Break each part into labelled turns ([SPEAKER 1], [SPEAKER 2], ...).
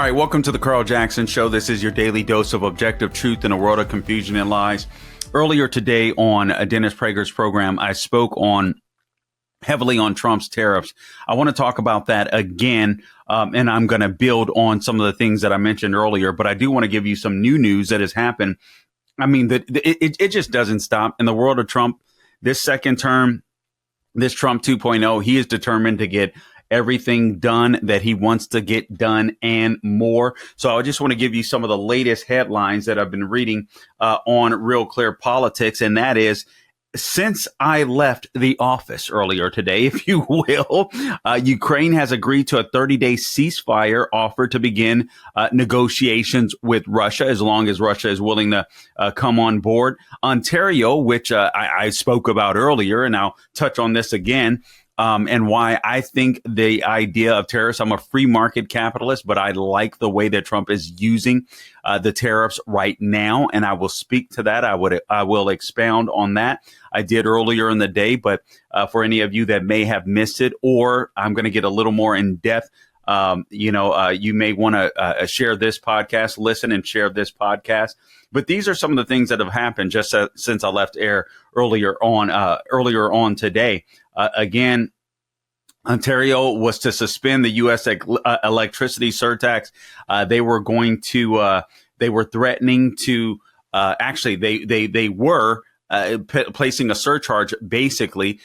[SPEAKER 1] right, welcome to the Carl Jackson Show. This is your daily dose of objective truth in a world of confusion and lies. Earlier today on Dennis Prager's program, I spoke heavily on Trump's tariffs. I want to talk about that again, and I'm going to build on some of the things that I mentioned earlier, but I do want to give you some new news that has happened. I mean, it just doesn't stop. In the world of Trump, this second term, this Trump 2.0, he is determined to get everything done that he wants to get done and more. So I just want to give you some of the latest headlines that I've been reading on Real Clear Politics. And that is, since I left the office earlier today, if you will, Ukraine has agreed to a 30-day ceasefire offer to begin negotiations with Russia, as long as Russia is willing to come on board. Ontario, which I spoke about earlier, and I'll touch on this again, and why I think the idea of tariffs, I'm a free market capitalist, but I like the way that Trump is using the tariffs right now. And I will speak to that. I will expound on that. I did earlier in the day, but for any of you that may have missed it, or I'm going to get a little more in depth, you may want to share this podcast, listen and share this podcast. But these are some of the things that have happened just since I left air earlier on today. Again, Ontario was to suspend the U.S. Electricity surtax. They were threatening to, they were placing a surcharge, basically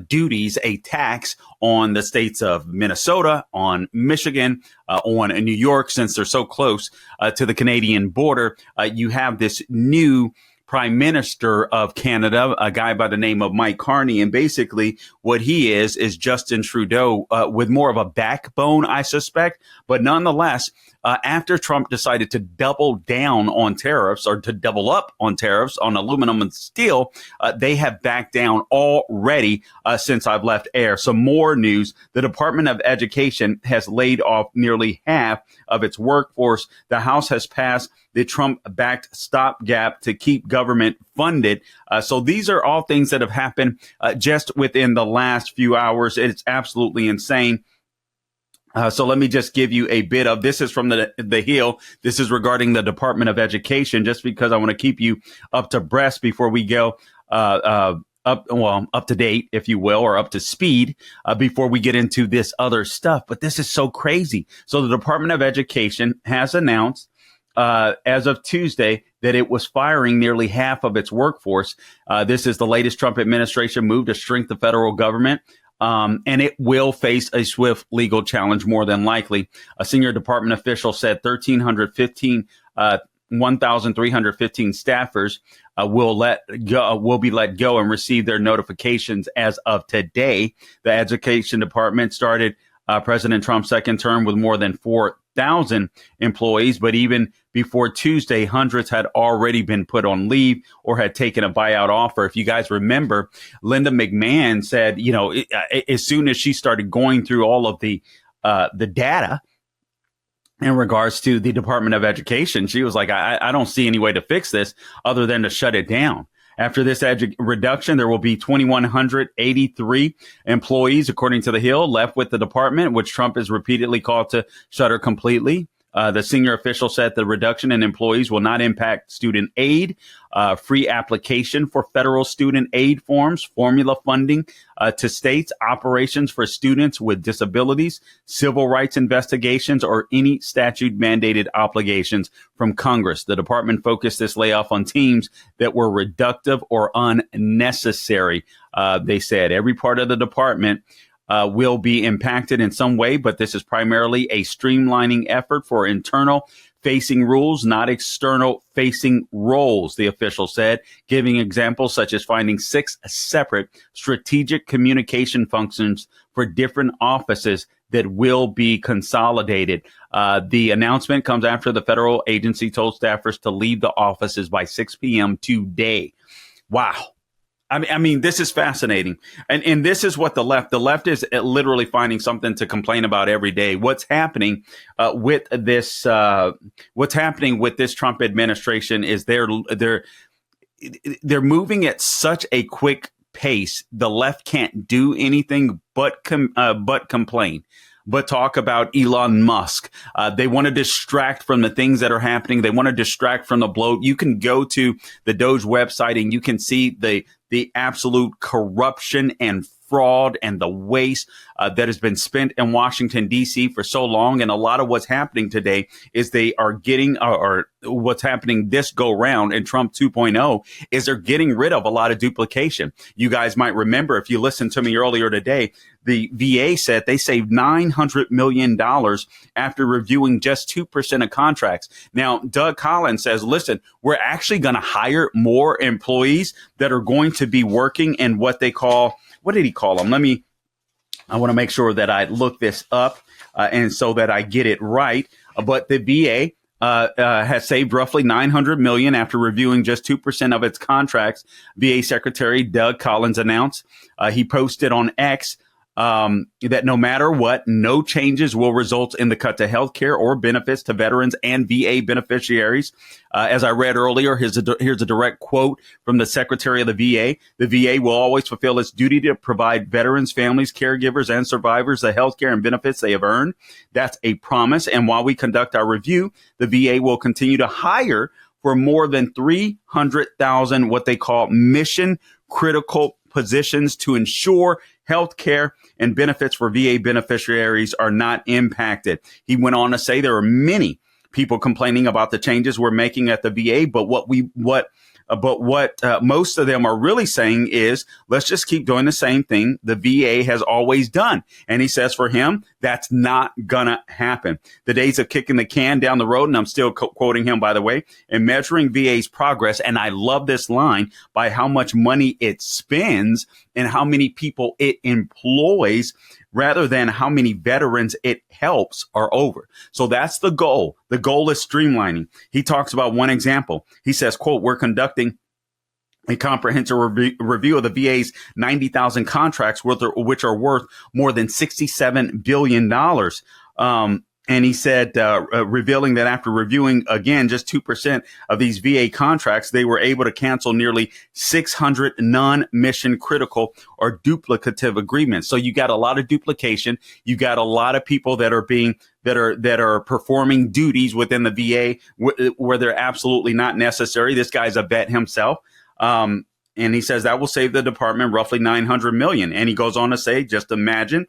[SPEAKER 1] duties, a tax on the states of Minnesota, on Michigan, on New York, since they're so close to the Canadian border. You have this new Prime Minister of Canada, a guy by the name of Mike Carney. And basically what he is Justin Trudeau with more of a backbone, I suspect. But nonetheless, after Trump decided to double down on tariffs, or to double up on tariffs on aluminum and steel, they have backed down already since I've left air. Some more news. The Department of Education has laid off nearly half of its workforce. The House has passed the Trump-backed stopgap to keep government funded. So these are all things that have happened just within the last few hours. It's absolutely insane. So let me just give you a bit of, this is from the Hill. This is regarding the Department of Education, just because I want to keep you up to breast before we go up to date, if you will, or up to speed before we get into this other stuff. But this is so crazy. So the Department of Education has announced as of Tuesday that it was firing nearly half of its workforce. This is the latest Trump administration move to shrink the federal government. And it will face a swift legal challenge, more than likely. A senior department official said 1,315 staffers will be let go and receive their notifications as of today. The education department started President Trump's second term with more than 4,000 employees, but even before Tuesday, hundreds had already been put on leave or had taken a buyout offer. If you guys remember, Linda McMahon said, as soon as she started going through all of the data in regards to the Department of Education, she was like, I don't see any way to fix this other than to shut it down. After this reduction, there will be 2,183 employees, according to the Hill, left with the department, which Trump has repeatedly called to shutter completely. The senior official said the reduction in employees will not impact student aid, free application for federal student aid forms, formula funding to states, operations for students with disabilities, civil rights investigations, or any statute mandated obligations from Congress. The department focused this layoff on teams that were reductive or unnecessary. They said every part of the department will be impacted in some way, but this is primarily a streamlining effort for internal facing rules, not external facing roles, the official said, giving examples such as finding 6 separate strategic communication functions for different offices that will be consolidated. The announcement comes after the federal agency told staffers to leave the offices by 6 p.m. today. Wow. I mean, this is fascinating. And this is what the left is literally finding something to complain about every day. What's happening with this Trump administration is they're moving at such a quick pace. The left can't do anything but complain. but talk about Elon Musk. They want to distract from the things that are happening. They want to distract from the bloat. You can go to the Doge website and you can see the absolute corruption and fraud and the waste that has been spent in Washington, D.C. for so long. And a lot of what's happening today is they are getting, or what's happening this go round in Trump 2.0 is they're getting rid of a lot of duplication. You guys might remember, if you listened to me earlier today, the VA said they saved $900 million after reviewing just 2% of contracts. Now, Doug Collins says, listen, we're actually going to hire more employees that are going to be working in what they call, what did he call them? I want to make sure that I look this up and so that I get it right. But the VA has saved roughly $900 million after reviewing just 2% of its contracts. VA Secretary Doug Collins announced. He posted on X that no matter what, no changes will result in the cut to health care or benefits to veterans and VA beneficiaries. As I read earlier, here's a direct quote from the Secretary of the VA. The VA will always fulfill its duty to provide veterans, families, caregivers, and survivors the health care and benefits they have earned. That's a promise. And while we conduct our review, the VA will continue to hire for more than 300,000 what they call mission critical positions to ensure health care and benefits for VA beneficiaries are not impacted. He went on to say there are many people complaining about the changes we're making at the VA, but what most of them are really saying is, let's just keep doing the same thing the VA has always done. And he says for him, that's not gonna happen. The days of kicking the can down the road, and I'm still quoting him, by the way, and measuring VA's progress, and I love this line, by how much money it spends and how many people it employs, rather than how many veterans it helps, are over. So that's the goal. The goal is streamlining. He talks about one example. He says, quote, we're conducting a comprehensive review of the VA's 90,000 contracts, which are worth more than $67 billion. And he said, revealing that after reviewing, again, just 2% of these VA contracts, they were able to cancel nearly 600 non-mission critical or duplicative agreements. So you got a lot of duplication. You got a lot of people that are performing duties within the VA where they're absolutely not necessary. This guy's a vet himself. And he says that will save the department roughly $900 million. And he goes on to say, just imagine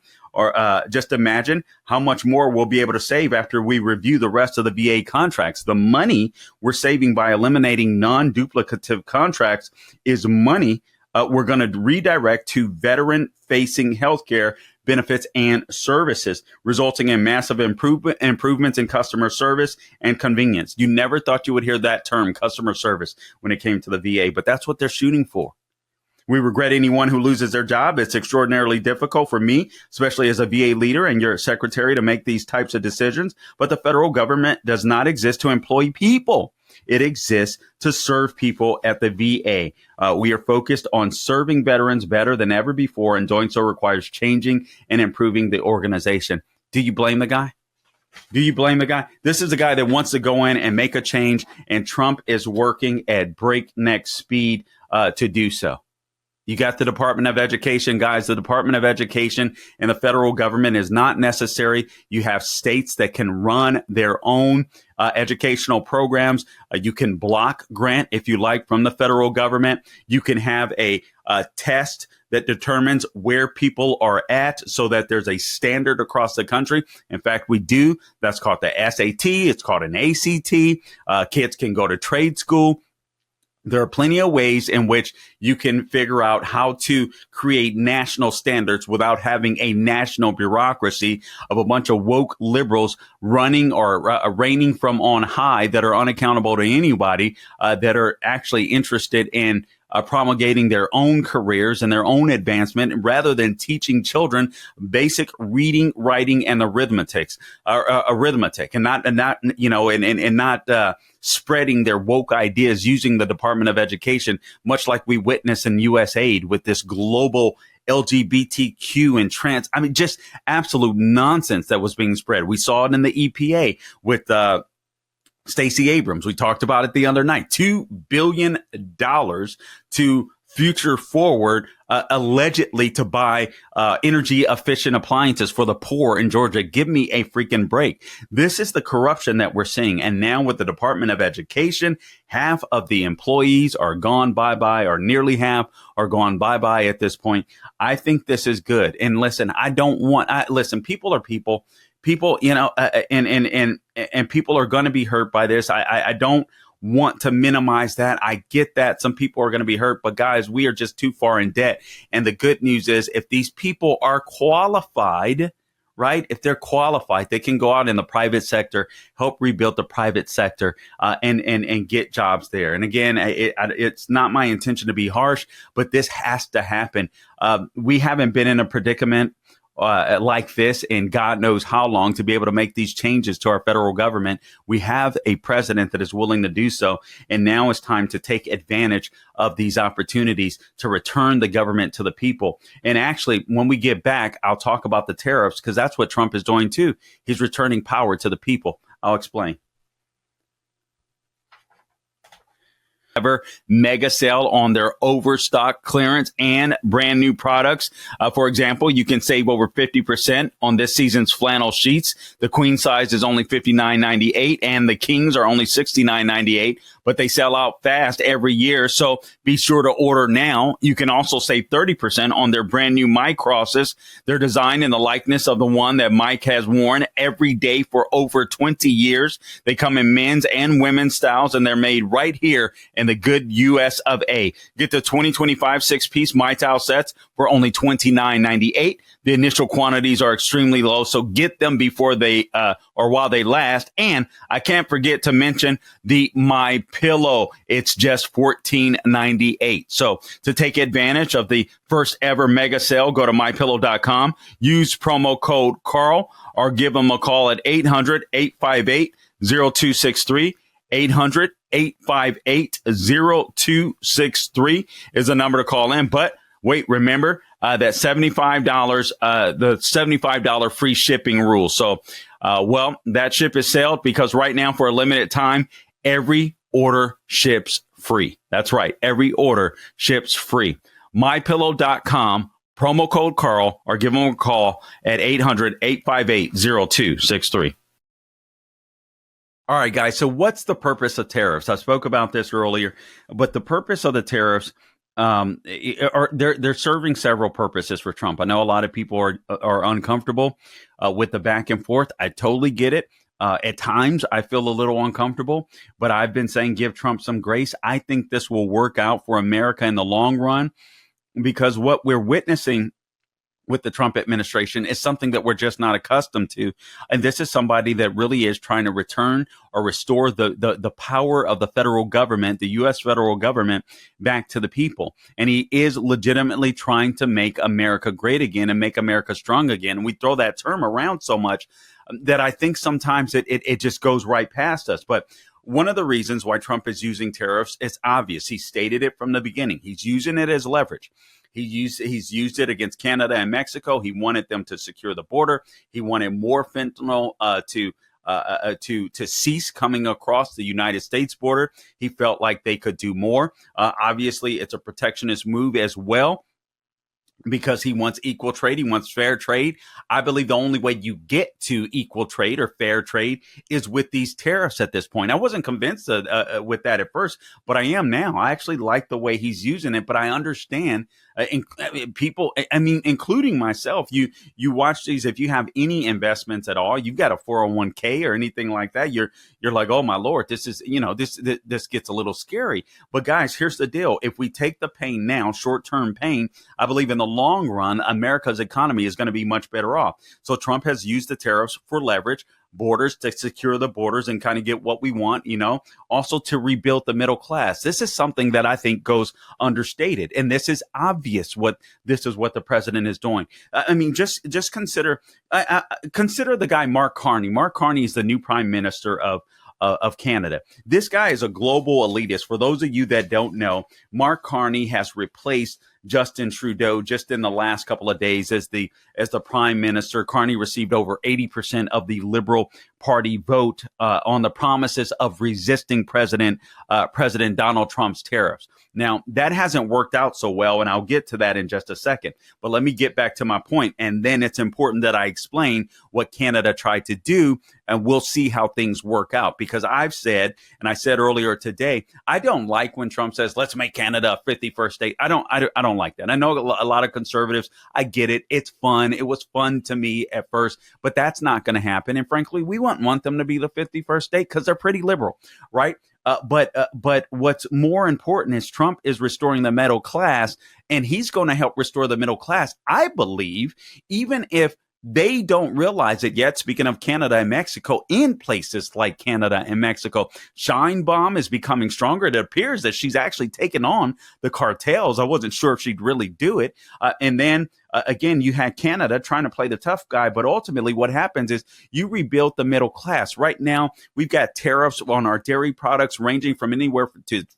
[SPEAKER 1] how much more we'll be able to save after we review the rest of the VA contracts. The money we're saving by eliminating non-duplicative contracts is money we're going to redirect to veteran-facing healthcare benefits and services, resulting in massive improvements in customer service and convenience. You never thought you would hear that term, customer service, when it came to the VA, but that's what they're shooting for. We regret anyone who loses their job. It's extraordinarily difficult for me, especially as a VA leader and your secretary, to make these types of decisions. But the federal government does not exist to employ people. It exists to serve people at the VA. We are focused on serving veterans better than ever before, and doing so requires changing and improving the organization. Do you blame the guy? Do you blame the guy? This is a guy that wants to go in and make a change, and Trump is working at breakneck speed to do so. You got the Department of Education, guys. The Department of Education and the federal government is not necessary. You have states that can run their own educational programs. You can block grant, if you like, from the federal government. You can have a test that determines where people are at so that there's a standard across the country. In fact, we do. That's called the SAT. It's called an ACT. Kids can go to trade school. There are plenty of ways in which you can figure out how to create national standards without having a national bureaucracy of a bunch of woke liberals running or reigning from on high that are unaccountable to anybody, that are actually interested in promulgating their own careers and their own advancement, rather than teaching children basic reading, writing, and arithmetic, and not spreading their woke ideas using the Department of Education, much like we witness in USAID with this global LGBTQ and trans. I mean, just absolute nonsense that was being spread. We saw it in the EPA with Stacey Abrams. We talked about it the other night. $2 billion to future forward, allegedly to buy energy efficient appliances for the poor in Georgia. Give me a freaking break. This is the corruption that we're seeing. And now with the Department of Education, half of the employees are gone bye-bye, or nearly half are gone bye-bye at this point. I think this is good. And listen, listen, people are people. People, and people are going to be hurt by this. I don't want to minimize that. I get that some people are going to be hurt, but guys, we are just too far in debt. And the good news is, if these people are qualified, right? If they're qualified, they can go out in the private sector, help rebuild the private sector, and get jobs there. And again, it's not my intention to be harsh, but this has to happen. We haven't been in a predicament like this in God knows how long to be able to make these changes to our federal government. We have a president that is willing to do so. And now it's time to take advantage of these opportunities to return the government to the people. And actually, when we get back, I'll talk about the tariffs, because that's what Trump is doing too. He's returning power to the people. I'll explain. Ever mega sale on their overstock clearance and brand new products. For example, you can save over 50% on this season's flannel sheets. The queen size is only $59.98 and the kings are only $69.98, but they sell out fast every year. So be sure to order now. You can also save 30% on their brand new Mike crosses. They're designed in the likeness of the one that Mike has worn every day for over 20 years. They come in men's and women's styles, and they're made right here in the good U.S. of A. Get the 2025 six-piece My Towel sets for only $29.98. The initial quantities are extremely low, so get them before they or while they last. And I can't forget to mention the My Pillow. It's just $14.98. So to take advantage of the first ever mega sale, go to mypillow.com, use promo code Carl, or give them a call at 800-858-0263. 800-858-0263 is the number to call in. But wait, remember that $75, the $75 free shipping rule. So, that ship is sailed, because right now, for a limited time, every order ships free. That's right. Every order ships free. MyPillow.com, promo code Carl, or give them a call at 800-858-0263. All right, guys. So what's the purpose of tariffs? I spoke about this earlier, but the purpose of the tariffs, they're serving several purposes for Trump. I know a lot of people are uncomfortable with the back and forth. I totally get it. At times, I feel a little uncomfortable, but I've been saying give Trump some grace. I think this will work out for America in the long run, because what we're witnessing with the Trump administration is something that we're just not accustomed to. And this is somebody that really is trying to return or restore the power of the federal government, the U.S. federal government, back to the people. And he is legitimately trying to make America great again and make America strong again. And we throw that term around so much that I think sometimes it just goes right past us. But one of the reasons why Trump is using tariffs is obvious. He stated it from the beginning. He's using it as leverage. He's used it against Canada and Mexico. He wanted them to secure the border. He wanted more fentanyl to cease coming across the United States border. He felt like they could do more. Obviously, it's a protectionist move as well, because he wants equal trade. He wants fair trade. I believe the only way you get to equal trade or fair trade is with these tariffs at this point. I wasn't convinced with that at first, but I am now. I actually like the way he's using it, but I understand people, including myself, you watch these. If you have any investments at all, you've got a 401k or anything like that, you're like, oh my Lord, this is, this gets a little scary. But guys, here's the deal. If we take the pain now, short-term pain, I believe in the long run, America's economy is going to be much better off. So Trump has used the tariffs for leverage, borders, to secure the borders and kind of get what we want, also to rebuild the middle class. This is something that I think goes understated. And this is obvious what the president is doing. Just consider the guy, Mark Carney. Mark Carney is the new prime minister of Canada. This guy is a global elitist. For those of you that don't know, Mark Carney has replaced Justin Trudeau just in the last couple of days as the prime minister. Carney received over 80% of the Liberal Party vote on the promises of resisting President Donald Trump's tariffs. Now, that hasn't worked out so well, and I'll get to that in just a second. But let me get back to my point, and then it's important that I explain what Canada tried to do, and we'll see how things work out. Because I've said, and I said earlier today, I don't like when Trump says, let's make Canada a 51st state. I don't like that. I know a lot of conservatives, I get it. It's fun. It was fun to me at first, but that's not going to happen. And frankly, we wouldn't want them to be the 51st state because they're pretty liberal, right? But what's more important is Trump is restoring the middle class, and he's going to help restore the middle class, I believe, even if they don't realize it yet. Speaking of Canada and Mexico, in places like Canada and Mexico, Sheinbaum is becoming stronger. It appears that she's actually taken on the cartels. I wasn't sure if she'd really do it. And then again, you had Canada trying to play the tough guy. But ultimately, what happens is you rebuild the middle class. Right now, we've got tariffs on our dairy products ranging from anywhere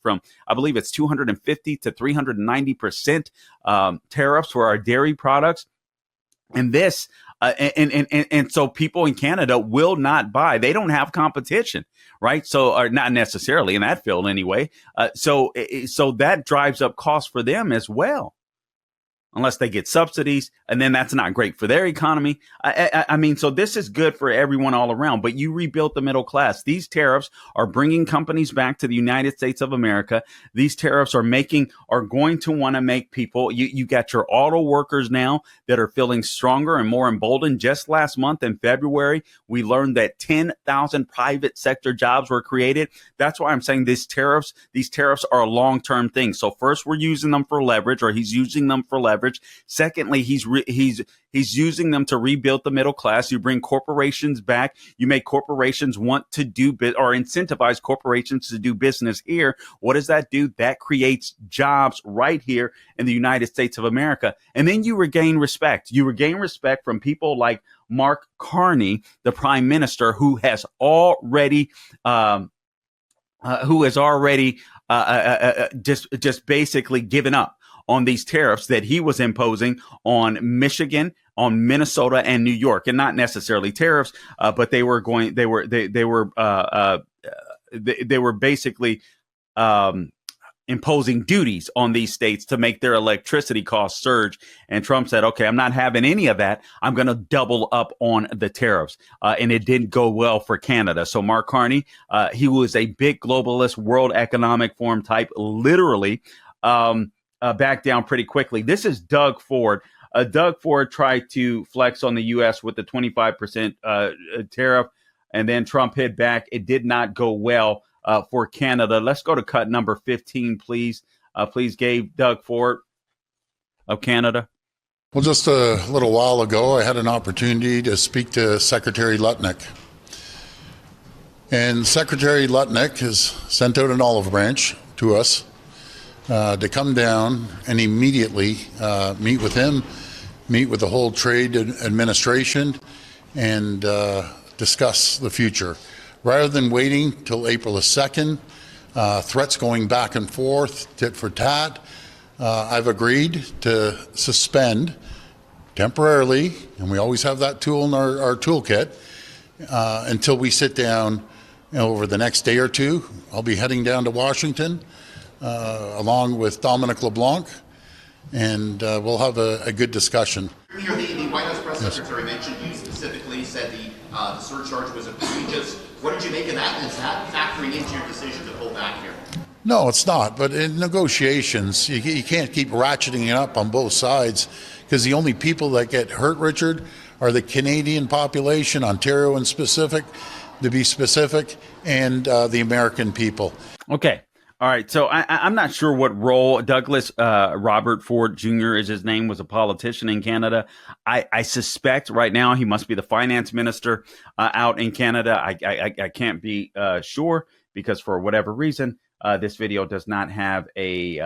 [SPEAKER 1] from I believe it's 250 to 390% tariffs for our dairy products. And this and so people in Canada will not buy. They don't have competition, right? So, or not necessarily in that field anyway. So that drives up costs for them as well, unless they get subsidies, and then that's not great for their economy. I mean, so this is good for everyone all around, but you rebuilt the middle class. These tariffs are bringing companies back to the United States of America. These tariffs are going to want to make people, you got your auto workers now that are feeling stronger and more emboldened. Just last month in February, we learned that 10,000 private sector jobs were created. That's why I'm saying these tariffs are a long-term thing. So first, we're using them for leverage, or he's using them for leverage. Secondly, he's using them to rebuild the middle class. You bring corporations back. You make corporations want to do or incentivize corporations to do business here. What does that do? That creates jobs right here in the United States of America. And then you regain respect. You regain respect from people like Mark Carney, the prime minister, who has already just basically given up on these tariffs that he was imposing on Michigan, on Minnesota, and New York, and not necessarily tariffs, but they were basically imposing duties on these states to make their electricity costs surge. And Trump said, okay, I'm not having any of that. I'm going to double up on the tariffs. And it didn't go well for Canada. So Mark Carney, he was a big globalist, World Economic Forum type, literally, back down pretty quickly. This is Doug Ford. Doug Ford tried to flex on the U.S. with the 25% tariff, and then Trump hit back. It did not go well for Canada. Let's go to cut number 15, please. Please, Gabe. Doug Ford of Canada.
[SPEAKER 2] Well, just a little while ago, I had an opportunity to speak to Secretary Lutnick. And Secretary Lutnick has sent out an olive branch to us to come down and immediately meet with him, meet with the whole trade administration, and discuss the future. Rather than waiting till April the 2nd, threats going back and forth, tit for tat, I've agreed to suspend temporarily, and we always have that tool in our toolkit, until we sit down over the next day or two. I'll be heading down to Washington along with Dominic LeBlanc, and we'll have a good discussion.
[SPEAKER 3] Here, the White House press secretary mentioned you specifically, said the surcharge was egregious. What did you make of that? And is that factoring into your decision to pull back here?
[SPEAKER 2] No, it's not. But in negotiations, you can't keep ratcheting it up on both sides, because the only people that get hurt, Richard, are the Canadian population, Ontario in specific, to be specific, and the American people.
[SPEAKER 1] Okay. All right. So I'm not sure what role Douglas Robert Ford Jr. is his name, was a politician in Canada. I suspect right now he must be the finance minister out in Canada. I can't be sure, because for whatever reason, this video does not have a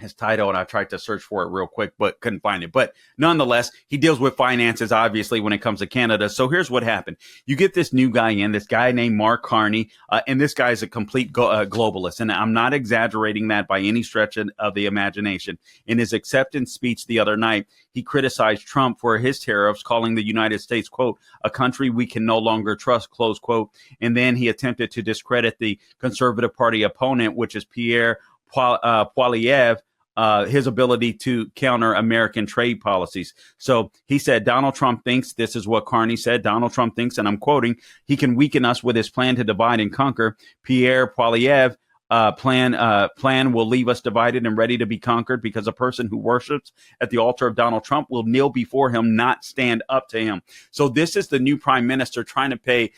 [SPEAKER 1] his title, and I tried to search for it real quick, but couldn't find it. But nonetheless, he deals with finances, obviously, when it comes to Canada. So here's what happened. You get this new guy in, this guy named Mark Carney, and this guy is a complete globalist. And I'm not exaggerating that by any stretch of the imagination. In his acceptance speech the other night, he criticized Trump for his tariffs, calling the United States, quote, a country we can no longer trust, close quote. And then he attempted to discredit the Conservative Party opponent, which is Pierre Poilievre, his ability to counter American trade policies. So he said, Donald Trump thinks, this is what Carney said, Donald Trump thinks, and I'm quoting, he can weaken us with his plan to divide and conquer. Pierre Poilievre plan will leave us divided and ready to be conquered, because a person who worships at the altar of Donald Trump will kneel before him, not stand up to him. So this is the new prime minister trying to play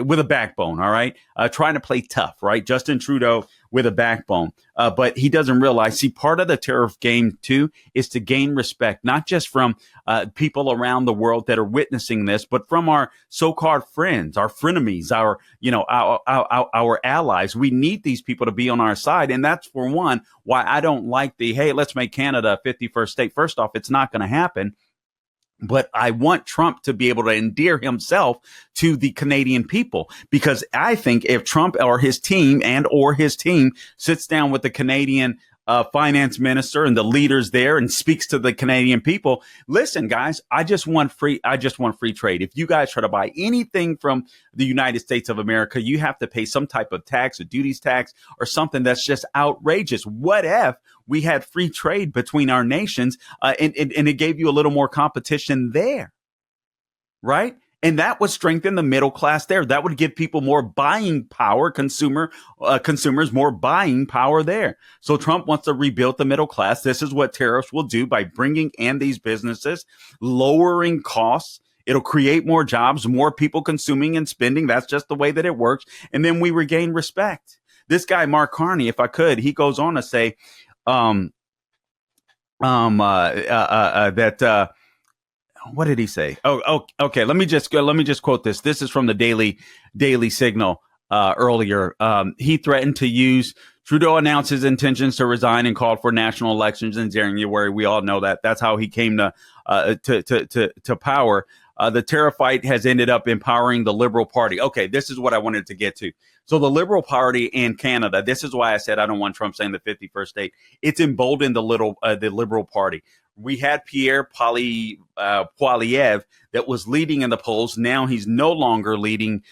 [SPEAKER 1] with a backbone, all right? Trying to play tough, right? Justin Trudeau with a backbone. But he doesn't realize, see, part of the tariff game, too, is to gain respect, not just from people around the world that are witnessing this, but from our so-called friends, our frenemies, our allies. We need these people to be on our side. And that's, for one, why I don't like hey, let's make Canada a 51st state. First off, it's not going to happen. But I want Trump to be able to endear himself to the Canadian people, because I think if Trump or his team sits down with the Canadian finance minister and the leaders there and speaks to the Canadian people, listen, guys, I just want free trade. If you guys try to buy anything from the United States of America, you have to pay some type of tax, a duties tax, or something that's just outrageous. What if we had free trade between our nations, and it gave you a little more competition there, right? And that would strengthen the middle class there. That would give people more buying power, consumers more buying power there. So Trump wants to rebuild the middle class. This is what tariffs will do by bringing in these businesses, lowering costs. It'll create more jobs, more people consuming and spending. That's just the way that it works. And then we regain respect. This guy, Mark Carney, if I could, he goes on to say, what did he say? Oh, okay. Let me just quote this. This is from the Daily Signal earlier. He threatened to use. Trudeau announced his intentions to resign and called for national elections in January. We all know that. That's how he came to power. The tariff fight has ended up empowering the Liberal Party. Okay, this is what I wanted to get to. So the Liberal Party in Canada, this is why I said I don't want Trump saying the 51st state. It's emboldened the Liberal Party. We had Pierre Poilievre that was leading in the polls. Now he's no longer leading.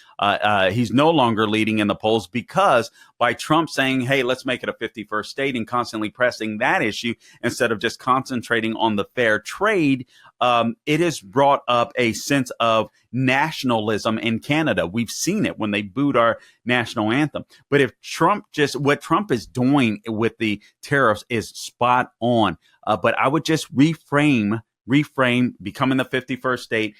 [SPEAKER 1] He's no longer leading in the polls, because by Trump saying, hey, let's make it a 51st state, and constantly pressing that issue instead of just concentrating on the fair trade, it has brought up a sense of nationalism in Canada. We've seen it when they booed our national anthem. But if what Trump is doing with the tariffs is spot on. But I would just reframe becoming the 51st state.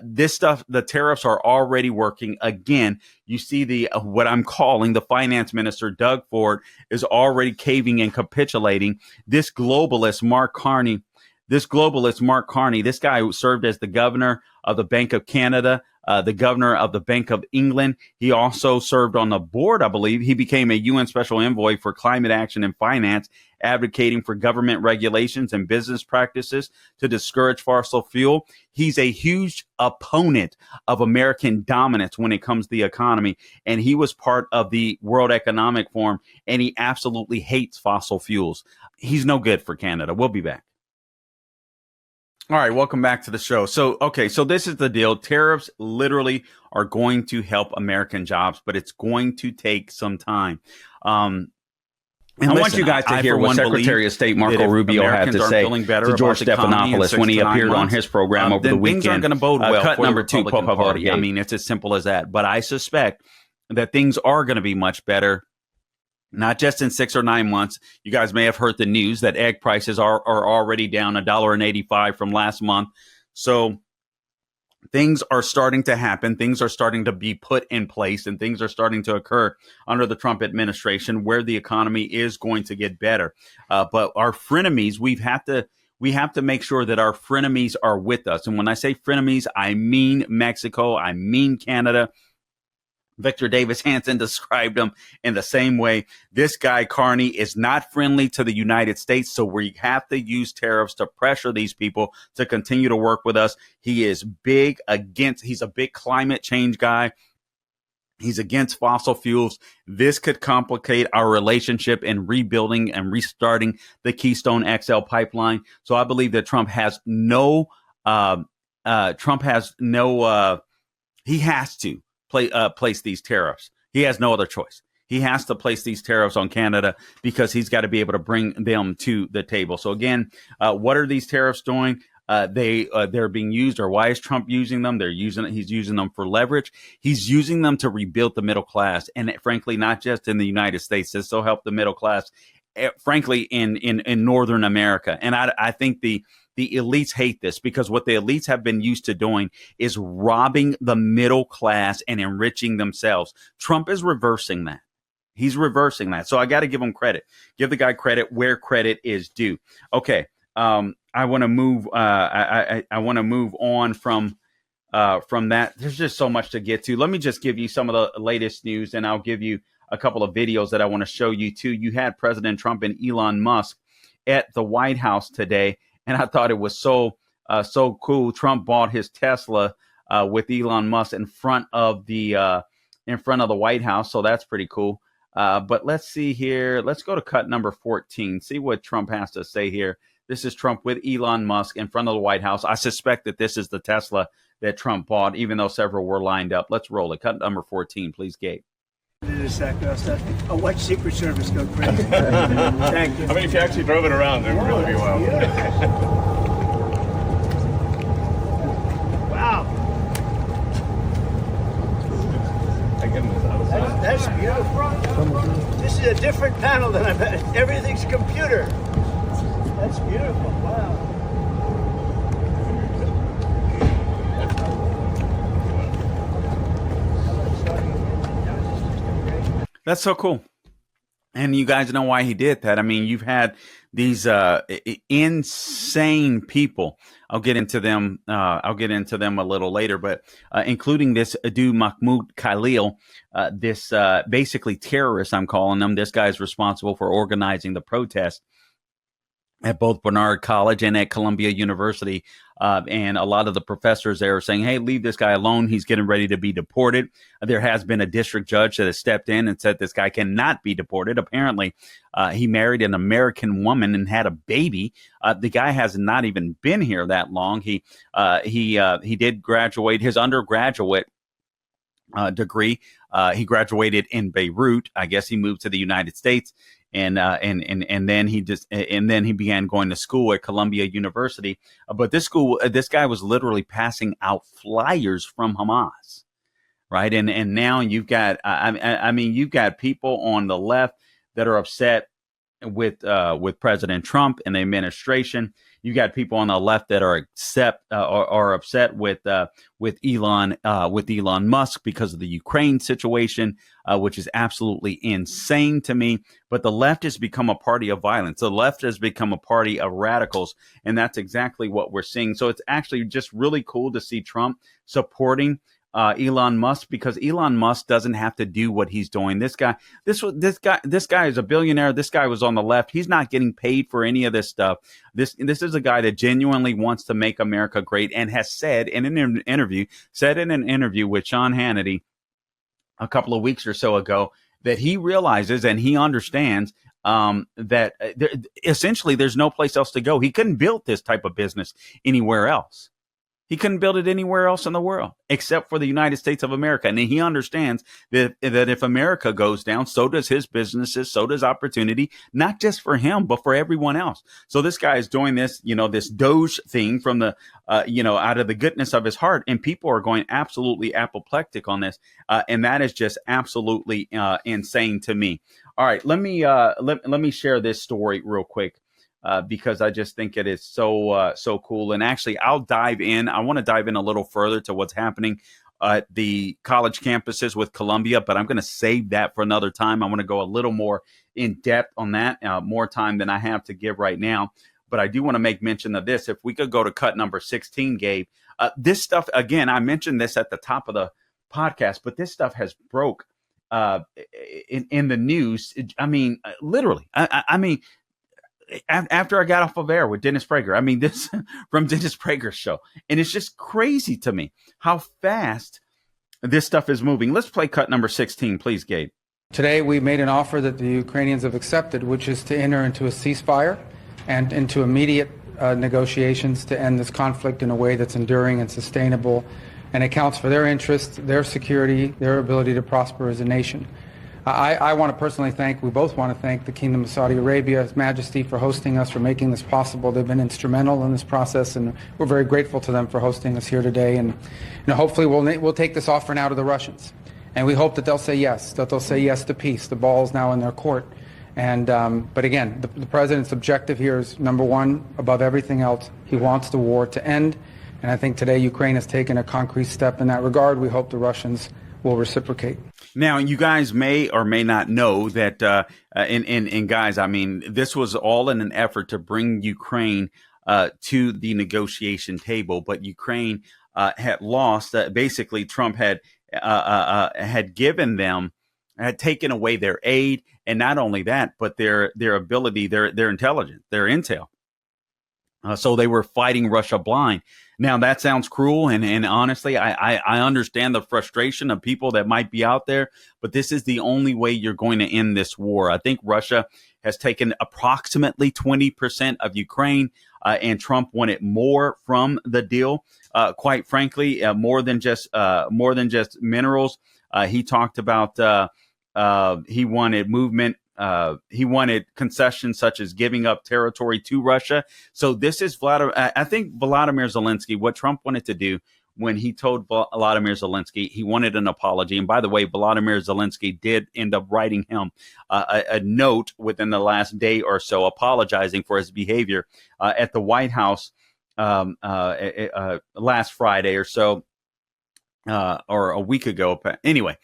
[SPEAKER 1] This stuff, the tariffs are already working. Again, you see what I'm calling the finance minister, Doug Ford, is already caving and capitulating. This globalist, Mark Carney, this guy who served as the governor of the Bank of Canada, the governor of the Bank of England. He also served on the board, I believe. He became a UN special envoy for climate action and finance, advocating for government regulations and business practices to discourage fossil fuel. He's a huge opponent of American dominance when it comes to the economy. And he was part of the World Economic Forum, and he absolutely hates fossil fuels. He's no good for Canada. We'll be back. All right, welcome back to the show. So this is the deal. Tariffs literally are going to help American jobs, but it's going to take some time. And I want you guys to hear what Secretary of State Marco Rubio had to say to George Stephanopoulos when he appeared on his program over the weekend. Things aren't going to bode well. Cut number 2, Party. I mean, it's as simple as that. But I suspect that things are going to be much better. Not just in 6 or 9 months. You guys may have heard the news that egg prices are already down $1.85 from last month. So things are starting to happen. Things are starting to be put in place, and things are starting to occur under the Trump administration, where the economy is going to get better. But our frenemies, we have to make sure that our frenemies are with us. And when I say frenemies, I mean Mexico, I mean Canada, Victor Davis Hanson described him in the same way. This guy, Carney, is not friendly to the United States, so we have to use tariffs to pressure these people to continue to work with us. He's a big climate change guy. He's against fossil fuels. This could complicate our relationship in rebuilding and restarting the Keystone XL pipeline. So I believe that Trump has he has to place these tariffs. He has no other choice. He has to place these tariffs on Canada because he's got to be able to bring them to the table. So again, what are these tariffs doing? They're being used, or why is Trump using them? He's using them for leverage. He's using them to rebuild the middle class, and frankly, not just in the United States. This will help the middle class, frankly, in Northern America. And I think the elites hate this because what the elites have been used to doing is robbing the middle class and enriching themselves. Trump is reversing that. He's reversing that. So I got to give him credit. Give the guy credit where credit is due. Okay. I want to move. I want to move on from that. There's just so much to get to. Let me just give you some of the latest news, and I'll give you a couple of videos that I want to show you too. You had President Trump and Elon Musk at the White House today, and I thought it was so cool. Trump bought his Tesla with Elon Musk in front of the White House, so that's pretty cool. But let's see here. Let's go to cut number 14. See what Trump has to say here. This is Trump with Elon Musk in front of the White House. I suspect that this is the Tesla that Trump bought, even though several were lined up. Let's roll it. Cut number 14, please, Gabe.
[SPEAKER 4] I'll watch Secret Service go crazy. Thank you.
[SPEAKER 5] I mean, if you actually drove it around, it would really be wild.
[SPEAKER 4] Wow.
[SPEAKER 5] My goodness,
[SPEAKER 4] That's beautiful. This is a different panel than I've had. Everything's computer. That's beautiful. Wow.
[SPEAKER 1] That's so cool. And you guys know why he did that. I mean, you've had these insane people. I'll get into them a little later, but including this dude Mahmoud Khalil, this basically terrorist, I'm calling him. This guy is responsible for organizing the protest at both Barnard College and at Columbia University. And a lot of the professors there are saying, hey, leave this guy alone. He's getting ready to be deported. There has been a district judge that has stepped in and said this guy cannot be deported. Apparently, he married an American woman and had a baby. The guy has not even been here that long. He did graduate his undergraduate degree. He graduated in Beirut. I guess he moved to the United States. And then he began going to school at Columbia University. But this guy was literally passing out flyers from Hamas, right? And now you've got, you've got people on the left that are upset with President Trump and the administration. You got people on the left that are upset with Elon Musk because of the Ukraine situation, which is absolutely insane to me. But the left has become a party of violence. The left has become a party of radicals, and that's exactly what we're seeing. So it's actually just really cool to see Trump supporting Elon Musk, because Elon Musk doesn't have to do what he's doing. This guy is a billionaire. This guy was on the left. He's not getting paid for any of this stuff. This is a guy that genuinely wants to make America great, and has said in an interview with Sean Hannity a couple of weeks or so ago that he realizes and he understands that essentially there's no place else to go. He couldn't build this type of business anywhere else. He couldn't build it anywhere else in the world except for the United States of America. And he understands that if America goes down, so does his businesses, so does opportunity, not just for him, but for everyone else. So this guy is doing this, this Doge thing from the, out of the goodness of his heart. And people are going absolutely apoplectic on this. And that is just absolutely insane to me. All right, let me share this story real quick. Because I just think it is so cool. And actually, I'll dive in. I want to dive in a little further to what's happening at the college campuses with Columbia, but I'm going to save that for another time. I want to go a little more in depth on that, more time than I have to give right now. But I do want to make mention of this. If we could go to cut number 16, Gabe, this stuff, again, I mentioned this at the top of podcast, but this stuff has broke in the news. I mean, literally. I mean, after I got off of air with Dennis Prager, I mean, this from Dennis Prager's show, and it's just crazy to me how fast this stuff is moving. Let's play cut number 16, please, Gabe.
[SPEAKER 6] Today, we made an offer that the Ukrainians have accepted, which is to enter into a ceasefire and into immediate negotiations to end this conflict in a way that's enduring and sustainable and accounts for their interests, their security, their ability to prosper as a nation. I want to personally thank, we both want to thank the Kingdom of Saudi Arabia, His Majesty, for hosting us, for making this possible. They've been instrumental in this process, and we're very grateful to them for hosting us here today. And hopefully we'll take this offer now to the Russians. And we hope that they'll say yes to peace. The ball is now in their court. And but again, the president's objective here is, number one, above everything else, he wants the war to end. And I think today Ukraine has taken a concrete step in that regard. We hope the Russians will reciprocate.
[SPEAKER 1] Now, you guys may or may not know that, and guys, I mean, this was all in an effort to bring Ukraine to the negotiation table, but Ukraine had lost. Basically, Trump had given them, had taken away their aid, and not only that, but their ability, their intelligence, their intel. So they were fighting Russia blind. Now, that sounds cruel, and honestly, I understand the frustration of people that might be out there, but this is the only way you're going to end this war. I think Russia has taken approximately 20% of Ukraine, and Trump wanted more from the deal. Quite frankly, more than just minerals. He talked about he wanted movement. He wanted concessions such as giving up territory to Russia. So this is I think Volodymyr Zelensky, what Trump wanted to do when he told Volodymyr Zelensky he wanted an apology. And by the way, Volodymyr Zelensky did end up writing him a note within the last day or so apologizing for his behavior at the White House last Friday or so. Or a week ago. Anyway,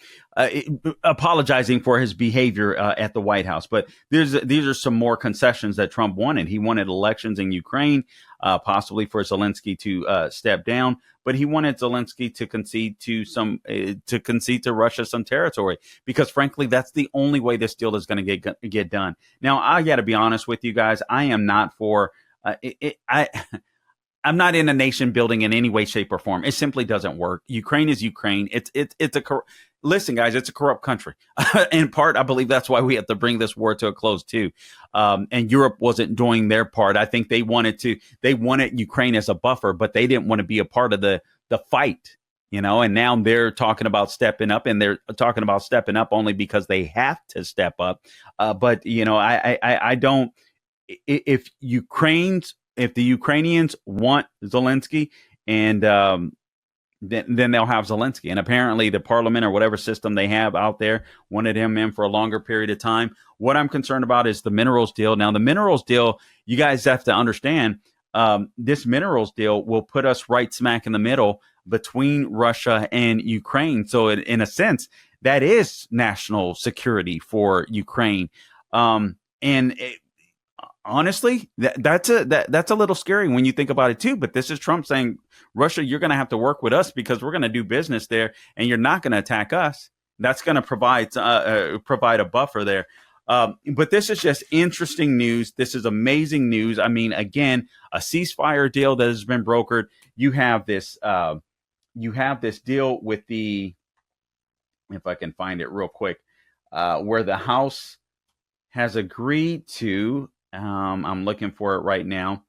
[SPEAKER 1] apologizing for his behavior at the White House. But these are some more concessions that Trump wanted. He wanted elections in Ukraine, possibly for Zelensky to step down. But he wanted Zelensky to concede to Russia some territory, because frankly, that's the only way this deal is going to get done. Now, I got to be honest with you guys. I am not for I'm not in a nation building in any way, shape, or form. It simply doesn't work. Ukraine is Ukraine. Listen, guys, it's a corrupt country. In part, I believe that's why we have to bring this war to a close too. And Europe wasn't doing their part. I think they wanted Ukraine as a buffer, but they didn't want to be a part of the fight. And now they're talking about stepping up, and they're talking about stepping up only because they have to step up. But I don't. If the Ukrainians want Zelensky, and then they'll have Zelensky. And apparently the parliament or whatever system they have out there wanted him in for a longer period of time. What I'm concerned about is the minerals deal. Now, the minerals deal, you guys have to understand, this minerals deal will put us right smack in the middle between Russia and Ukraine. So in a sense, that is national security for Ukraine. Honestly, that's a little scary when you think about it too. But this is Trump saying, Russia, you're going to have to work with us because we're going to do business there, and you're not going to attack us. That's going to provide a buffer there. But this is just interesting news. This is amazing news. I mean, again, a ceasefire deal that has been brokered. You have this deal with if I can find it real quick, where the House has agreed to. I'm looking for it right now.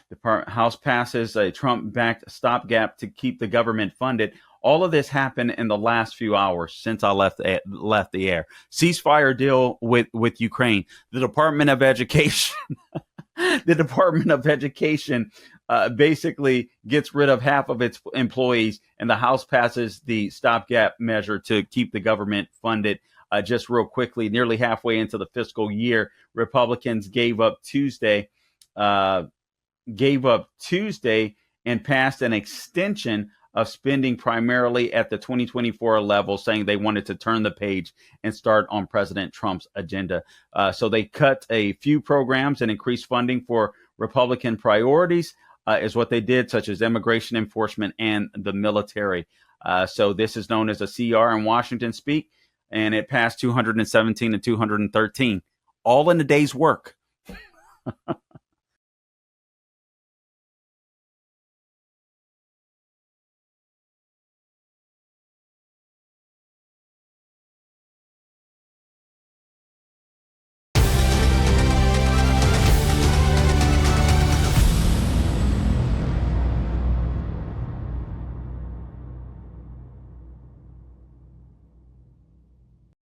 [SPEAKER 1] The House passes a Trump-backed stopgap to keep the government funded. All of this happened in the last few hours since I left the air. Ceasefire deal with Ukraine. The Department of Education, basically gets rid of half of its employees, and the House passes the stopgap measure to keep the government funded. Just real quickly, nearly halfway into the fiscal year, Republicans gave up Tuesday and passed an extension of spending primarily at the 2024 level, saying they wanted to turn the page and start on President Trump's agenda. So they cut a few programs and increased funding for Republican priorities, is what they did, such as immigration enforcement and the military. So this is known as a CR in Washington speak, and it passed 217 to 213, all in a day's work.